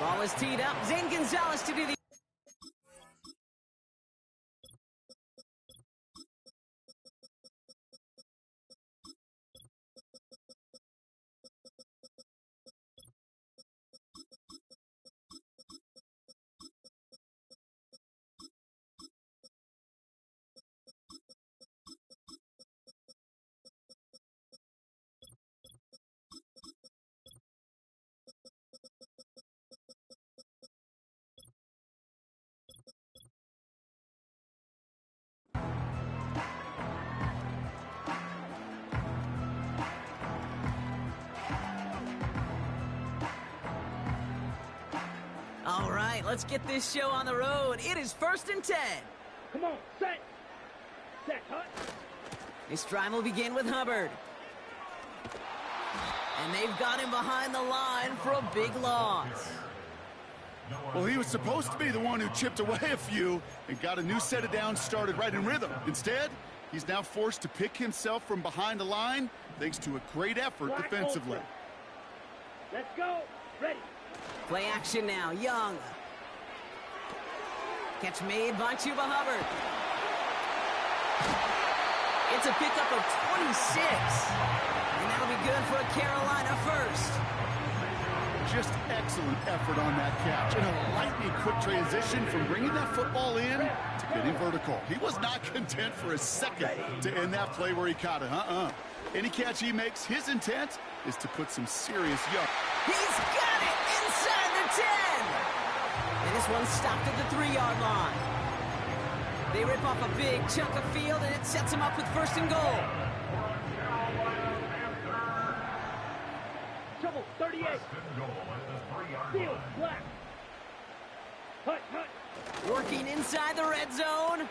Ball is teed up. Zane Gonzalez to do the... All right, let's get this show on the road. It is 1st and 10. Come on, set. Set, hut. This drive will begin with Hubbard. And they've got him behind the line for a big loss. Well, he was supposed to be the one who chipped away a few and got a new set of downs started right in rhythm. Instead, he's now forced to pick himself from behind the line thanks to a great effort defensively. Let's go. Ready. Play action now, YungG. Catch made by Chuba Hubbard. It's a pickup of 26. And that'll be good for a Carolina first. Just excellent effort on that catch. And a lightning quick transition from bringing that football in to getting vertical. He was not content for a second to end that play where he caught it. Any catch he makes, his intent is to put some serious yuck. He's got it inside the 10. And this one's stopped at the 3-yard line. They rip off a big chunk of field, and it sets him up with 1st and goal. Trouble, 38. Field, black. Hut, hut. Working inside the red zone.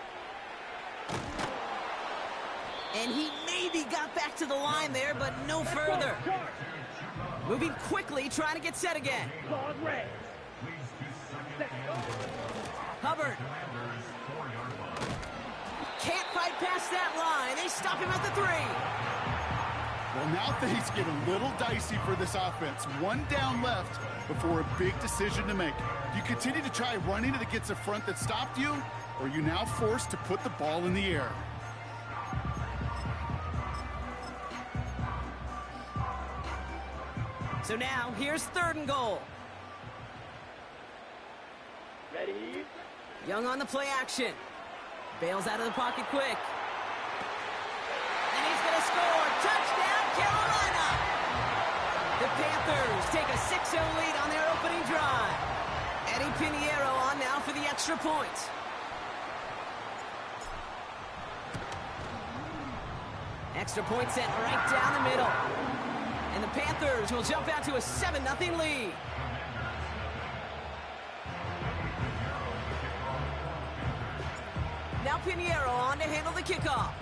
And he maybe got back to the line there, but no further. Moving quickly, trying to get set again. Hubbard. Can't fight past that line. They stop him at the 3. Well, now things get a little dicey for this offense. One down left before a big decision to make. Do you continue to try running it against a front that stopped you, or are you now forced to put the ball in the air? So now, here's 3rd and goal. Ready. YungG on the play action. Bails out of the pocket quick. And he's going to score. Touchdown, Carolina! The Panthers take a 6-0 lead on their opening drive. Eddie Pinheiro on now for the extra point. Extra point set right down the middle. And the Panthers will jump out to a 7-0 lead. Now Pinheiro on to handle the kickoff.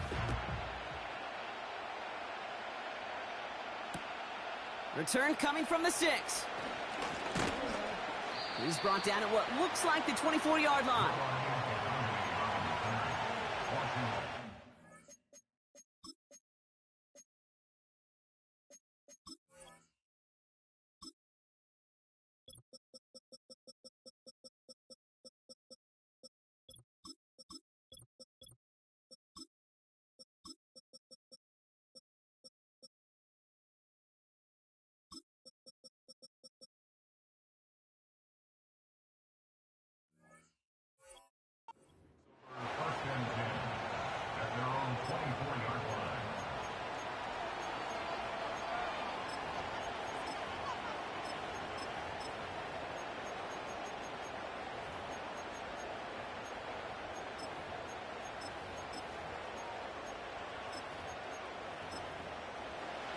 Return coming from the 6. He's brought down at what looks like the 24-yard line.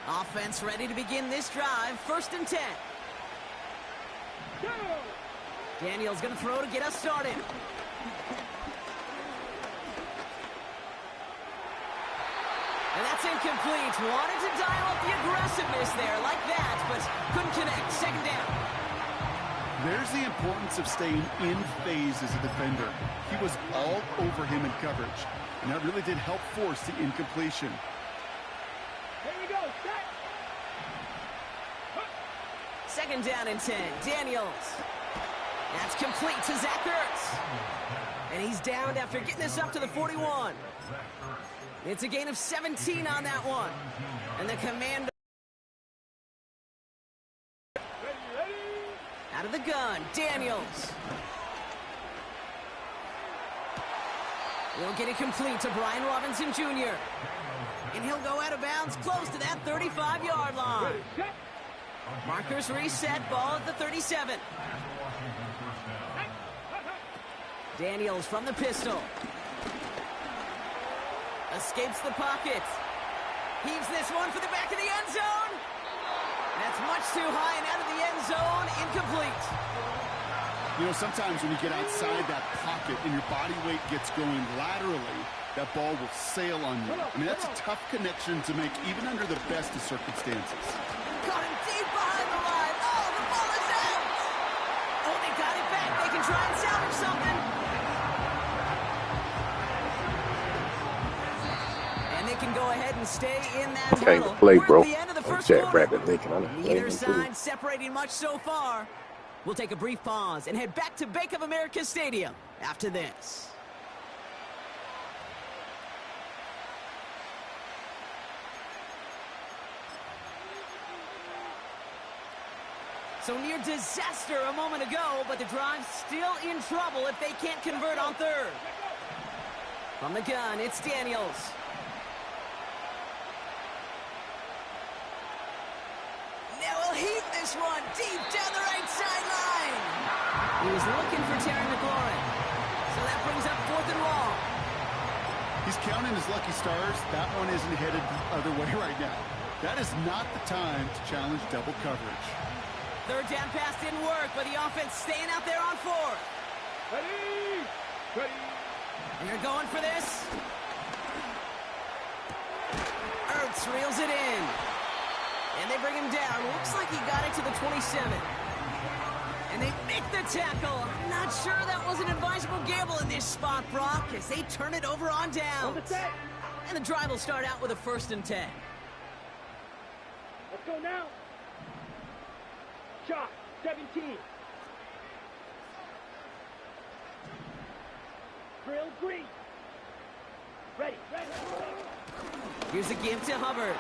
Offense ready to begin this drive. 1st and 10. Go! Daniel's going to throw to get us started. And that's incomplete. Wanted to dial up the aggressiveness there like that, but couldn't connect. 2nd down. There's the importance of staying in phase as a defender. He was all over him in coverage, and that really did help force the incompletion. Here we go, set. 2nd down and 10. Daniels. That's complete to Zach Ertz. And he's downed after getting this up to the 41. It's a gain of 17 on that one. And the Commander out of the gun, Daniels. He'll get it complete to Brian Robinson Jr. And he'll go out of bounds close to that 35-yard line. Markers reset, ball at the 37. Daniels from the pistol. Escapes the pocket. Heaves this one for the back of the end zone. That's much too high and out of the end zone. Incomplete. You know, sometimes when you get outside that pocket and your body weight gets going laterally, that ball will sail on you. I mean, that's a tough connection to make even under the best of circumstances. Caught him deep behind the line. Oh, the ball is out. Oh, they got it back. They can try and salvage something. And they can go ahead and stay in that Can't huddle. play, We're bro. at the end of the first Jack quarter. Rabbit Lincoln. I done Neither played him, side too. separating much so far. We'll take a brief pause and head back to Bank of America Stadium after this. So near disaster a moment ago, but the drive's still in trouble if they can't convert on third. From the gun, it's Daniels. Now he'll heave this one deep down the right sideline. He was looking for Terry McLaurin. So that brings up 4th and long. He's counting his lucky stars. That one isn't headed the other way right now. That is not the time to challenge double coverage. Third down pass didn't work, but the offense staying out there on 4th. Ready! Ready! And they're going for this. Ertz reels it in. And they bring him down. Looks like he got it to the 27. And they make the tackle. I'm not sure that was an advisable gamble in this spot, Brock, as they turn it over on downs. And the drive will start out with a 1st and 10. Let's go now. Shot, 17. Drill green. Ready, ready. Here's a give to Hubbard.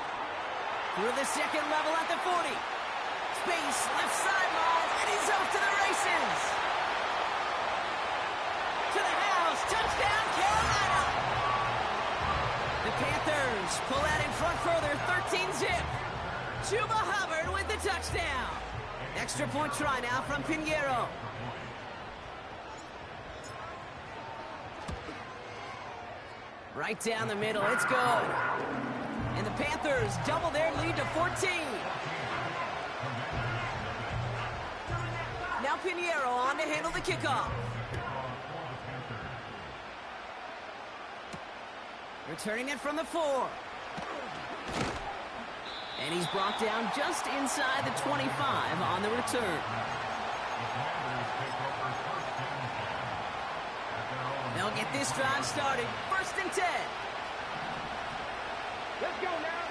Through the second level at the 40. Space, left sideline, and he's off to the races. To the house, touchdown, Carolina. The Panthers pull out in front further, 13-zip. Chuba Hubbard with the touchdown. Extra point try now from Pinheiro. Right down the middle, it's good. And the Panthers double their lead to 14. Now Pinheiro on to handle the kickoff. Returning it from the 4. And he's brought down just inside the 25 on the return. They'll get this drive started. 1st and 10. Let's go now.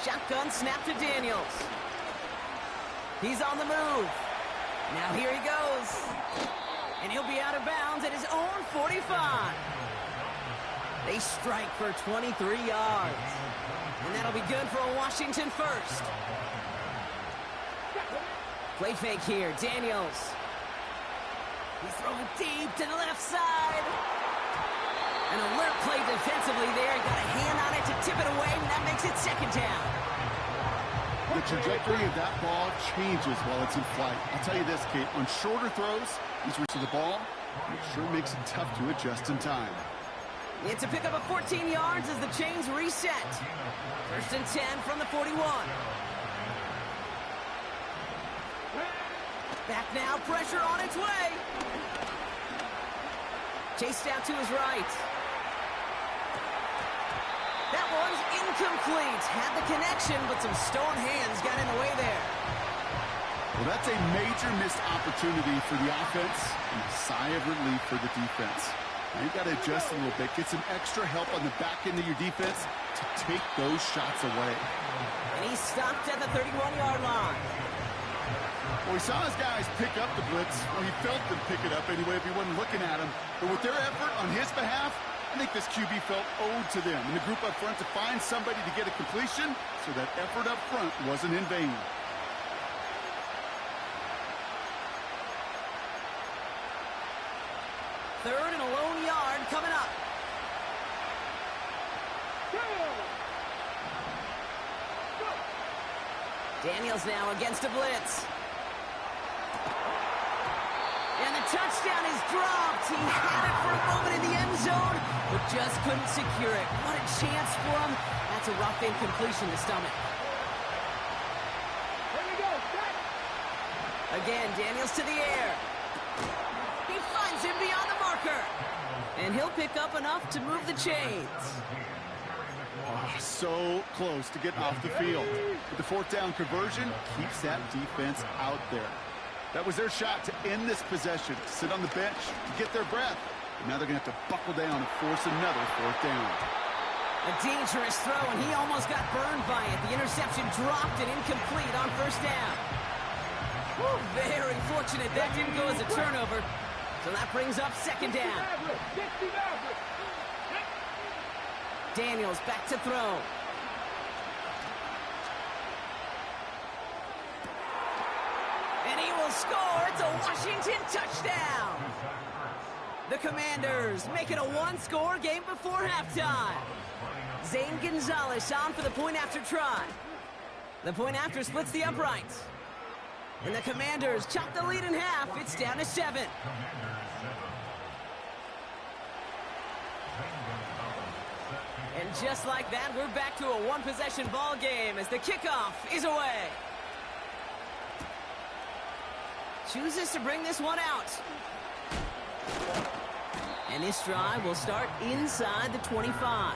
Shotgun snap to Daniels. He's on the move. Now here he goes. And he'll be out of bounds at his own 45. They strike for 23 yards. And that'll be good for a Washington 1st. Play fake here, Daniels. He's throwing deep to the left side. An alert play defensively there. Got a hand on it to tip it away, and that makes it 2nd down. The trajectory of that ball changes while it's in flight. I'll tell you this, Kate, on shorter throws, he's reaching the ball. It sure makes it tough to adjust in time. It's a pickup of 14 yards as the chains reset. 1st and 10 from the 41. Back now, pressure on its way. Chased out to his right. That one's incomplete. Had the connection, but some stone hands got in the way there. Well, that's a major missed opportunity for the offense and a sigh of relief for the defense. Now you got to adjust a little bit, get some extra help on the back end of your defense to take those shots away. And he's stopped at the 31-yard line. Well, he saw his guys pick up the blitz. Well, he felt them pick it up anyway if he wasn't looking at him. But with their effort on his behalf, I think this QB felt owed to them and the group up front to find somebody to get a completion, so that effort up front wasn't in vain. Third and a lone yard coming up. Daniels now against a blitz. And the touchdown is dropped. He had it for a moment in the end zone, but just couldn't secure it. What a chance for him. That's a rough incompletion to stomach. Here we go. Set. Again, Daniels to the air. He finds him beyond the marker. And he'll pick up enough to move the chains. Oh, so close to getting off the field. But the fourth down conversion keeps that defense out there. That was their shot to end this possession, to sit on the bench, to get their breath. And now they're going to have to buckle down and force another fourth down. A dangerous throw, and he almost got burned by it. The interception dropped and incomplete on first down. Whew, very fortunate that didn't go as a turnover. So that brings up second down. Daniels back to throw. And he will score. It's a Washington touchdown. The Commanders make it a one-score game before halftime. Zane Gonzalez on for the point after try. The point after splits the uprights. And the Commanders chop the lead in half. It's down to 7. And just like that, we're back to a one-possession ball game as the kickoff is away. Chooses to bring this one out. And this drive will start inside the 25.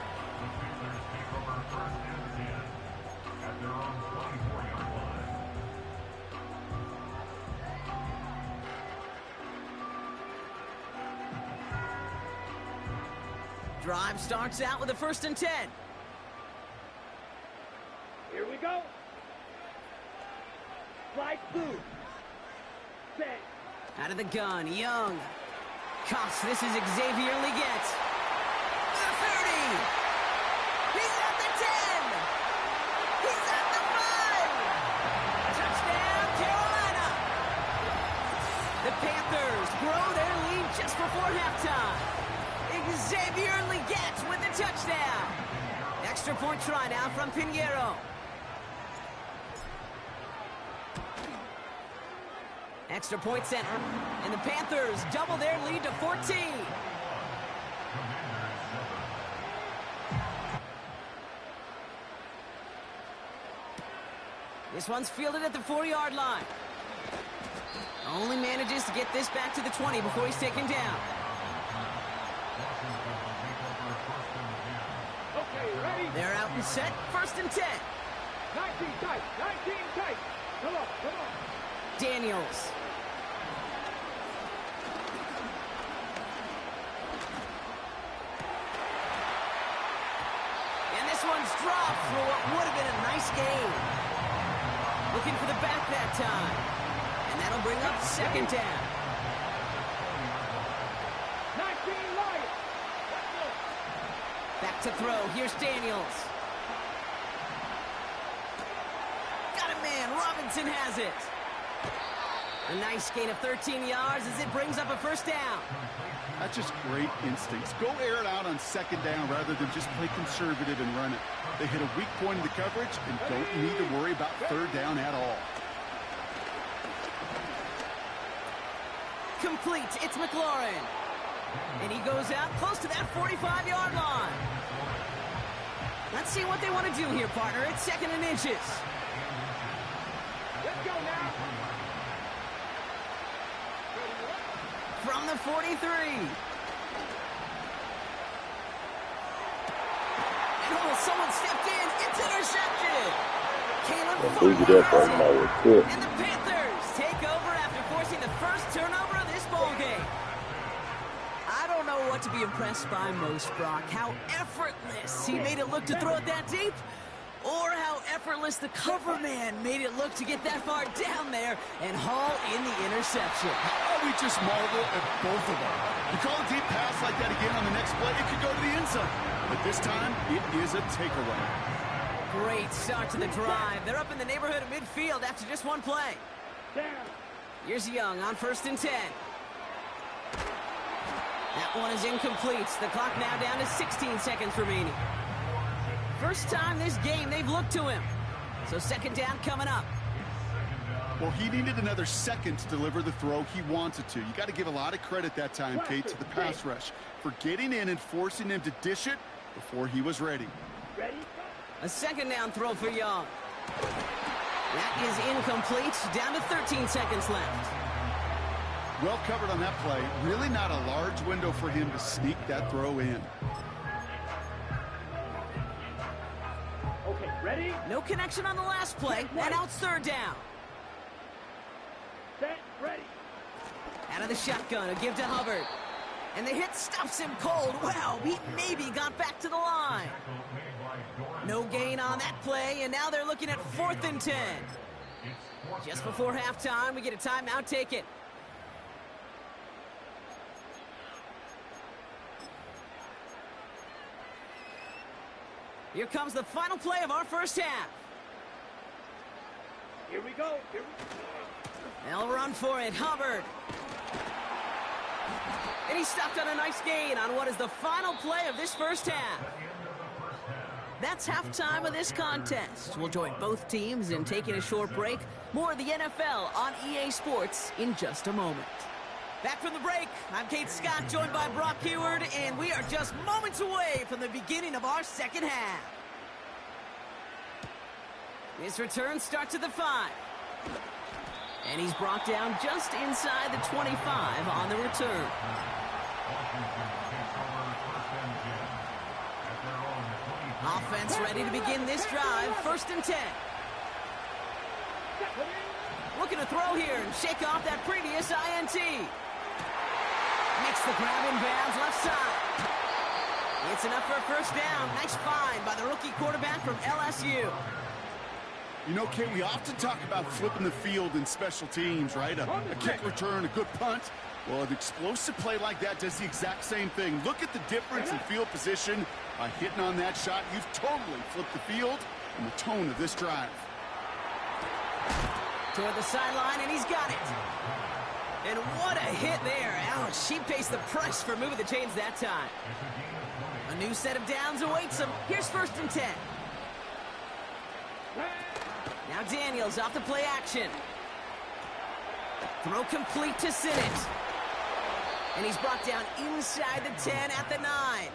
Drive starts out with a 1st and 10. Here we go. Slide through. Set. Out of the gun, Young. Cuffs, this is Xavier Leggett. The 30. He's at the 10. He's at the 5. Touchdown, Carolina. The Panthers grow their lead just before halftime. Xavier Leggett with the touchdown. Extra point try now from Pinheiro. Extra point center. And the Panthers double their lead to 14. This one's fielded at the 4-yard line. Only manages to get this back to the 20 before he's taken down. Okay, ready? They're out and set. 1st and 10. 19 tight. 19 tight. Come on, come on. Daniels. And this one's dropped for what would have been a nice game. Looking for the back that time. And that'll bring up 2nd down. 19 Lions. Let's go. Back to throw. Here's Daniels. Got a man. Robinson has it. A nice gain of 13 yards as it brings up a 1st down. That's just great instincts. Go air it out on 2nd down rather than just play conservative and run it. They hit a weak point in the coverage and don't need to worry about 3rd down at all. Complete. It's McLaurin. And he goes out close to that 45-yard line. Let's see what they want to do here, partner. It's 2nd and inches. Let's go now. From the 43. And someone stepped in. It's intercepted. Caleb Farmer. And the Panthers take over after forcing the first turnover of this ball game. I don't know what to be impressed by most, Brock. How effortless he made it look to throw it that deep, or how effortless the cover man made it look to get that far down there and haul in the interception. Oh, we just marvel at both of them. You call a deep pass like that again on the next play, it could go to the end zone. But this time, it is a takeaway. Great start to the drive. They're up in the neighborhood of midfield after just one play. Here's Young on 1st and 10. That one is incomplete. The clock now down to 16 seconds remaining. First time this game they've looked to him. So 2nd down coming up. Well, he needed another second to deliver the throw he wanted to. You got to give a lot of credit that time, Kate, to the pass rush for getting in and forcing him to dish it before he was ready. A 2nd down throw for Young. That is incomplete. Down to 13 seconds left. Well covered on that play. Really not a large window for him to sneak that throw in. Okay, ready? No connection on the last play. And now it's 3rd down. Set, ready. Out of the shotgun, a give to Hubbard. And the hit stops him cold. Wow, he maybe got back to the line. No gain on that play, and now they're looking at 4th and 10. Just before halftime, we get a timeout taken. Here comes the final play of our first half. Here we go. They'll run for it. Hubbard. And he stopped on a nice gain on what is the final play of this first half. That's halftime of this contest. We'll join both teams in taking a short break. More of the NFL on EA Sports in just a moment. Back from the break, I'm Kate Scott, joined by Brock Heward, and we are just moments away from the beginning of our second half. This return starts at the 5. And he's brought down just inside the 25 on the return. Offense ready to begin this drive. 1st and 10. Looking to throw here and shake off that previous INT. Makes the grab in bounds left side. It's enough for a 1st down. Nice find by the rookie quarterback from LSU. You know, Kate, we often talk about flipping the field in special teams, right? A kick return, a good punt. Well, an explosive play like that does the exact same thing. Look at the difference in field position. By hitting on that shot, you've totally flipped the field and the tone of this drive. Toward the sideline, and he's got it. And what a hit there. Ouch, she pays the price for moving the chains that time. A new set of downs awaits him. Here's 1st and 10. Now Daniels off the play action. Throw complete to Sinnott. And he's brought down inside the 10 at the 9.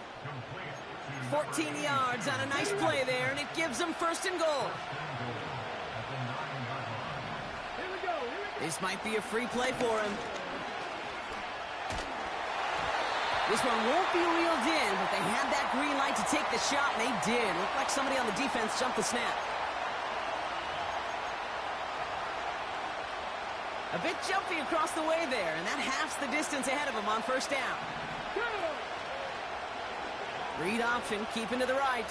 14 yards on a nice play there, and it gives him 1st and goal. This might be a free play for him. This one won't be reeled in, but they had that green light to take the shot, and they did. Looked like somebody on the defense jumped the snap. A bit jumpy across the way there, and that halves the distance ahead of him on 1st down. Read option, keeping to the right.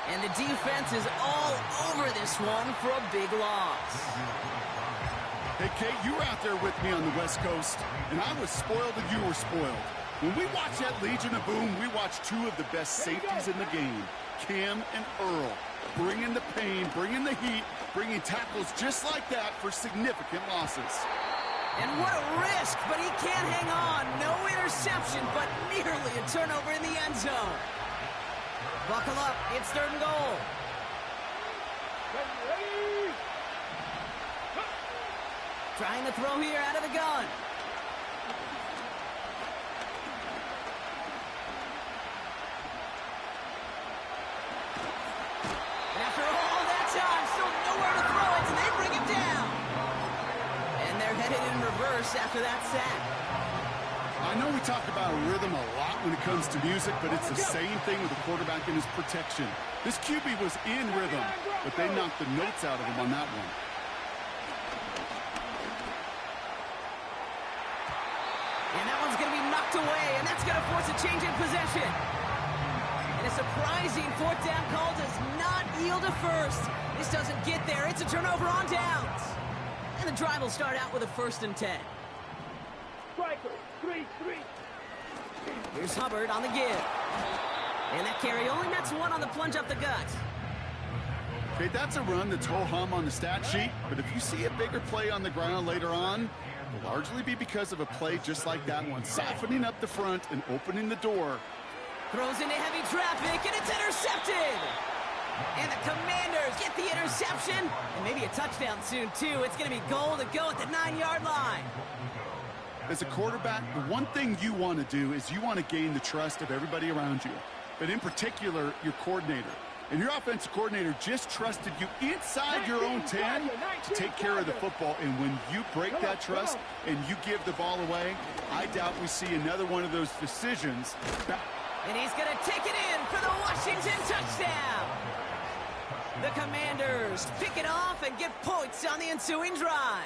And the defense is all over this one for a big loss. Hey, Kate, you were out there with me on the West Coast, and I was spoiled and you were spoiled. When we watched that Legion of Boom, we watched 2 of the best safeties in the game, Cam and Earl, bringing the pain, bringing the heat, bringing tackles just like that for significant losses. And what a risk, but he can't hang on. No interception, but nearly a turnover in the end zone. Buckle up, it's 3rd and goal. Trying to throw here out of the gun. And after all that time, still nowhere to throw it, and they bring him down. And they're headed in reverse after that sack. I know we talk about rhythm a lot when it comes to music, but it's the same thing with the quarterback and his protection. This QB was in rhythm, but they knocked the notes out of him on that one. And that one's going to be knocked away, and that's going to force a change in possession. And a surprising fourth down call does not yield a first. This doesn't get there. It's a turnover on downs. And the drive will start out with a 1st and 10. Striker, 3-3. Here's Hubbard on the give. And that carry only nets 1 on the plunge up the gut. Okay, that's a run that's ho-hum on the stat sheet, but if you see a bigger play on the ground later on, it will largely be because of a play just like that one, softening up the front and opening the door. Throws into heavy traffic, and it's intercepted! And the Commanders get the interception, and maybe a touchdown soon, too. It's going to be goal to go at the 9-yard line. As a quarterback, the one thing you want to do is you want to gain the trust of everybody around you, but in particular, your coordinator. And your offensive coordinator just trusted you inside your own 10 to take care of the football. And when you break that trust and you give the ball away, I doubt we see another one of those decisions. And he's going to take it in for the Washington touchdown. The Commanders pick it off and get points on the ensuing drive.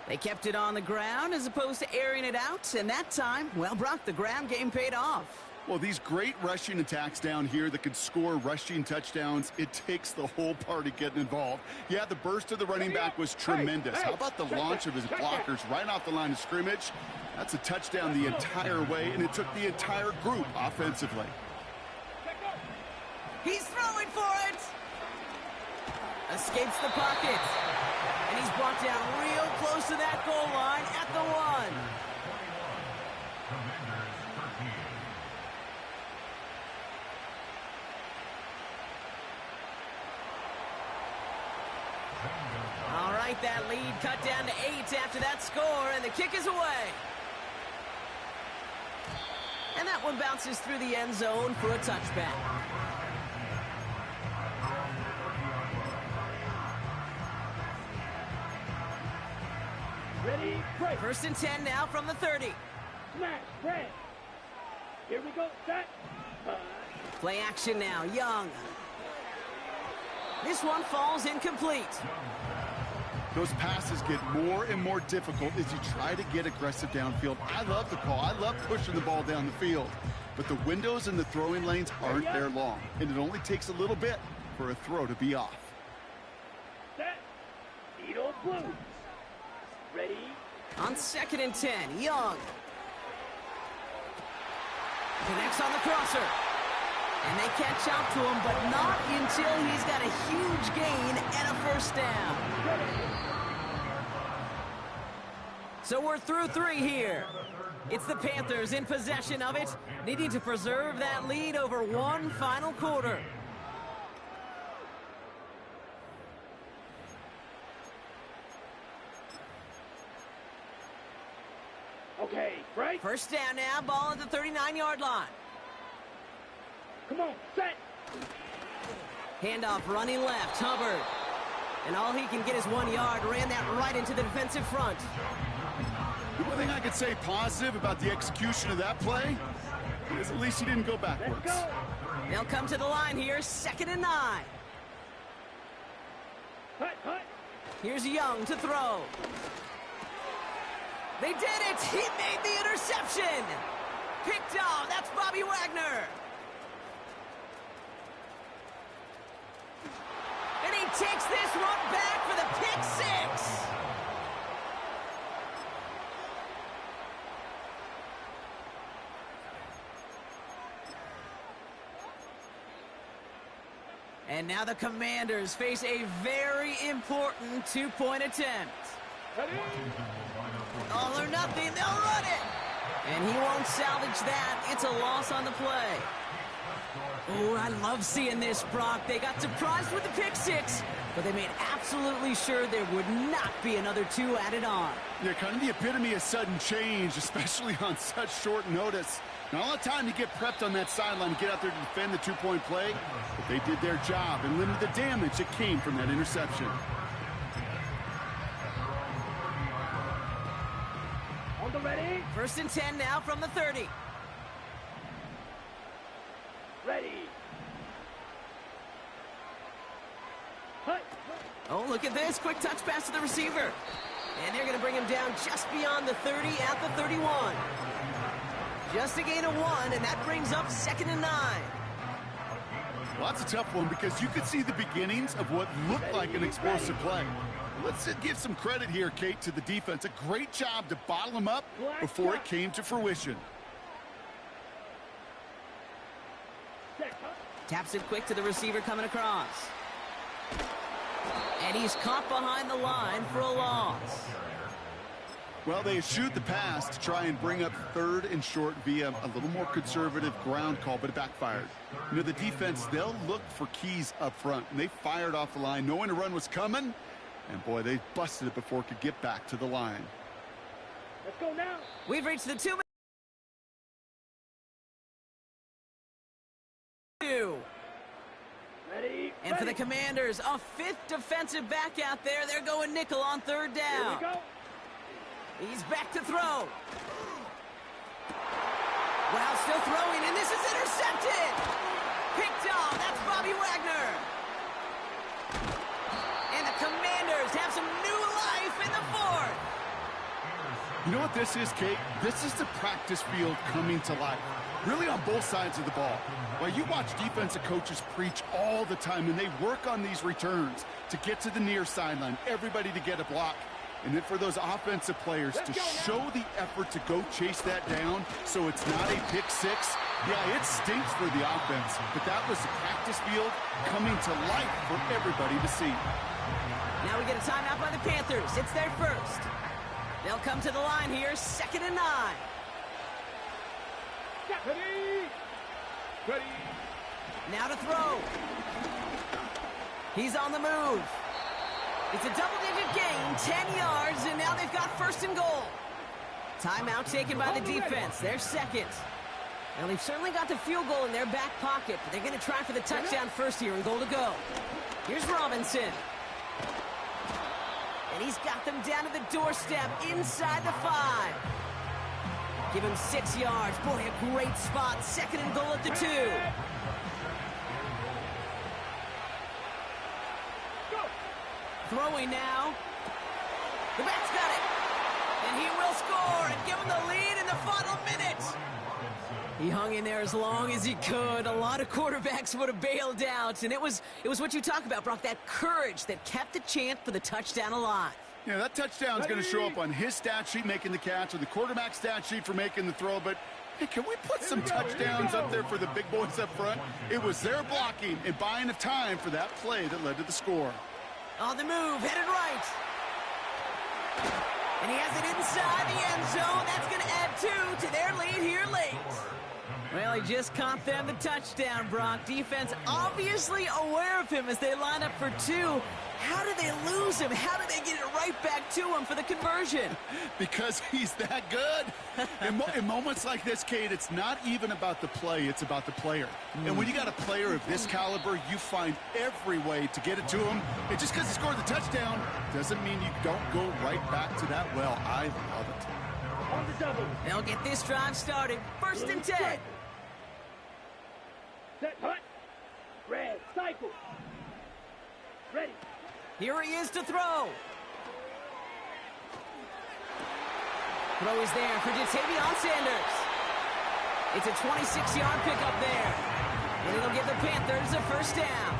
They kept it on the ground as opposed to airing it out. And that time, well, Brock, the ground game paid off. Well, these great rushing attacks down here that could score rushing touchdowns, it takes the whole party getting involved. Yeah, the burst of the running back was tremendous. How about the launch of his blockers right off the line of scrimmage? That's a touchdown the entire way, and it took the entire group offensively. He's throwing for it. Escapes the pocket. And he's brought down real close to that goal line at the 1. All right, that lead cut down to 8 after that score, and the kick is away. And that one bounces through the end zone for a touchback. Ready, break. 1st and 10 now from the 30. Smash, break. Here we go, set. Play action now, YungG. This one falls incomplete. Those passes get more and more difficult as you try to get aggressive downfield. I love the call. I love pushing the ball down the field. But the windows in the throwing lanes aren't there long, and it only takes a little bit for a throw to be off. Set. Beetle Blue. Ready. On 2nd and 10, YungG. Connects on the crosser. And they catch out to him, but not until he's got a huge gain and a 1st down. So we're through 3 here. It's the Panthers in possession of it, needing to preserve that lead over one final quarter. Okay, break. 1st down now, ball at the 39-yard line. Come on, set. Handoff running left, Hubbard. And all he can get is 1 yard, ran that right into the defensive front. The one thing I could say positive about the execution of that play is at least he didn't go backwards. Let's go. They'll come to the line here, 2nd and 9. Hut, hut. Here's YungG to throw. They did it! He made the interception! Picked off, that's Bobby Wagner. And he takes this one back for the pick 6. And now the Commanders face a very important 2-point attempt. Ready. All or nothing, they'll run it! And he won't salvage that. It's a loss on the play. Oh, I love seeing this, Brock. They got surprised with the pick 6, but they made absolutely sure there would not be another 2 added on. Yeah, kind of the epitome of sudden change, especially on such short notice. Not a lot of time to get prepped on that sideline to get out there to defend the 2-point play, but they did their job and limited the damage that came from that interception. On the ready. 1st and 10 now from the 30. Ready. Hut. Oh, look at this. Quick touch pass to the receiver. And they're going to bring him down just beyond the 30 at the 31. Just a gain of 1, and that brings up 2nd and 9. Well, that's a tough one because you could see the beginnings of what looked like an explosive play. Let's give some credit here, Kate, to the defense. A great job to bottle them up before it came to fruition. Taps it quick to the receiver coming across. And he's caught behind the line for a loss. Well, they shoot the pass to try and bring up 3rd and short via a little more conservative ground call, but it backfired. You know, the defense, they'll look for keys up front, and they fired off the line knowing a run was coming, and boy, they busted it before it could get back to the line. Let's go now. We've reached the 2-minute. And for the Commanders, a 5th defensive back out there. They're going nickel on 3rd down. Here we go. He's back to throw. Wow, still throwing, and this is intercepted. Picked off. That's Bobby Wagner. And the Commanders have some new life in the 4th. You know what this is, Kate? This is the practice field coming to life. Really on both sides of the ball. Well, you watch defensive coaches preach all the time, and they work on these returns to get to the near sideline, everybody to get a block. And then for those offensive players to show the effort to go chase that down so it's not a pick 6. Yeah, it stinks for the offense, but that was the practice field coming to life for everybody to see. Now we get a timeout by the Panthers. It's their 1st. They'll come to the line here, 2nd and 9. Ready. Ready. Now to throw. He's on the move. It's a double-digit gain, 10 yards, and now they've got 1st and goal. Timeout taken by the defense. They're 2nd. Now, they've certainly got the field goal in their back pocket, but they're going to try for the touchdown first here and goal to go. Here's Robinson. And he's got them down to the doorstep inside the 5. Give him 6 yards. Boy, a great spot. 2nd and goal at the 2. Throwing now. The back's got it. And he will score and give him the lead in the final minute. He hung in there as long as he could. A lot of quarterbacks would have bailed out. And it was what you talk about, Brock, that courage that kept the chance for the touchdown alive. Yeah, that touchdown's going to show up on his stat sheet making the catch or the quarterback's stat sheet for making the throw. But, hey, can we put some touchdowns up there for the big boys up front? It was their blocking and buying of time for that play that led to the score. On the move, headed right. And he has it inside the end zone. That's going to add 2 to their lead here late. Well, he just caught them the touchdown, Brock. Defense obviously aware of him as they line up for 2. How did they lose him? How did they get it right back to him for the conversion? Because he's that good. In moments like this, Kate, it's not even about the play, it's about the player. And when you got a player of this caliber, you find every way to get it to him. And just because he scored the touchdown doesn't mean you don't go right back to that well. I love it. On the double. They'll get this drive started. 1st and 10. Set, hut. Red, cycle. Ready. Here he is to throw. Throw is there for Jatavion Sanders. It's a 26-yard pickup there. And it'll give the Panthers a 1st down.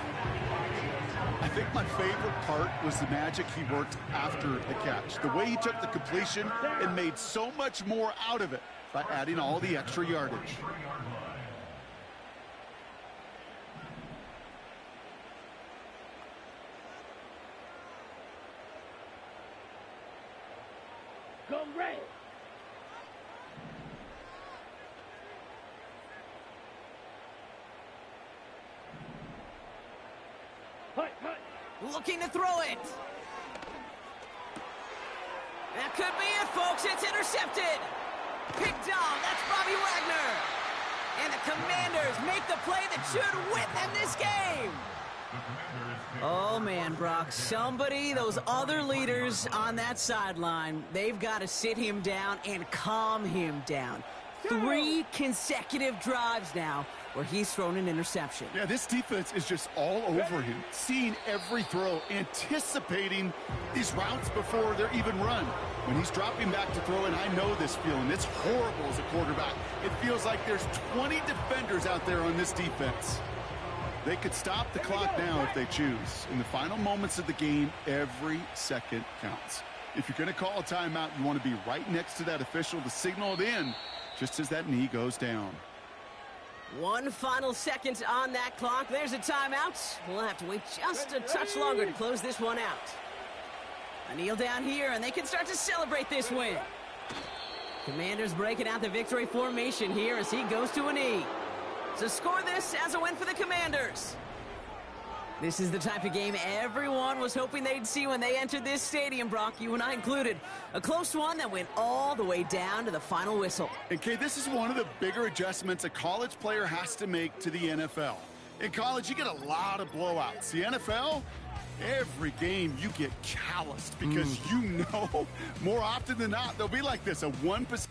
I think my favorite part was the magic he worked after the catch. The way he took the completion and made so much more out of it by adding all the extra yardage. Go red. Hut, hut. Looking to throw it. That could be it, folks. It's intercepted. Picked off. That's Bobby Wagner. And the Commanders make the play that should win them this game. Oh, man, Brock, somebody, those other leaders on that sideline, they've got to sit him down and calm him down. 3 consecutive drives now where he's thrown an interception. Yeah, this defense is just all over him, seeing every throw, anticipating these routes before they're even run. When he's dropping back to throw, and I know this feeling, it's horrible as a quarterback. It feels like there's 20 defenders out there on this defense. They could stop the clock now if they choose. In the final moments of the game, every second counts. If you're going to call a timeout, you want to be right next to that official to signal it in just as that knee goes down. 1 final second on that clock. There's a timeout. We'll have to wait just a touch longer to close this one out. A kneel down here, and they can start to celebrate this win. Commanders breaking out the victory formation here as he goes to a knee. So score this as a win for the Commanders. This is the type of game everyone was hoping they'd see when they entered this stadium, Brock, you and I included. A close one that went all the way down to the final whistle. And Kay, this is one of the bigger adjustments a college player has to make to the NFL. In college, you get a lot of blowouts. The NFL, every game you get calloused because you know more often than not they'll be like this, a 1%.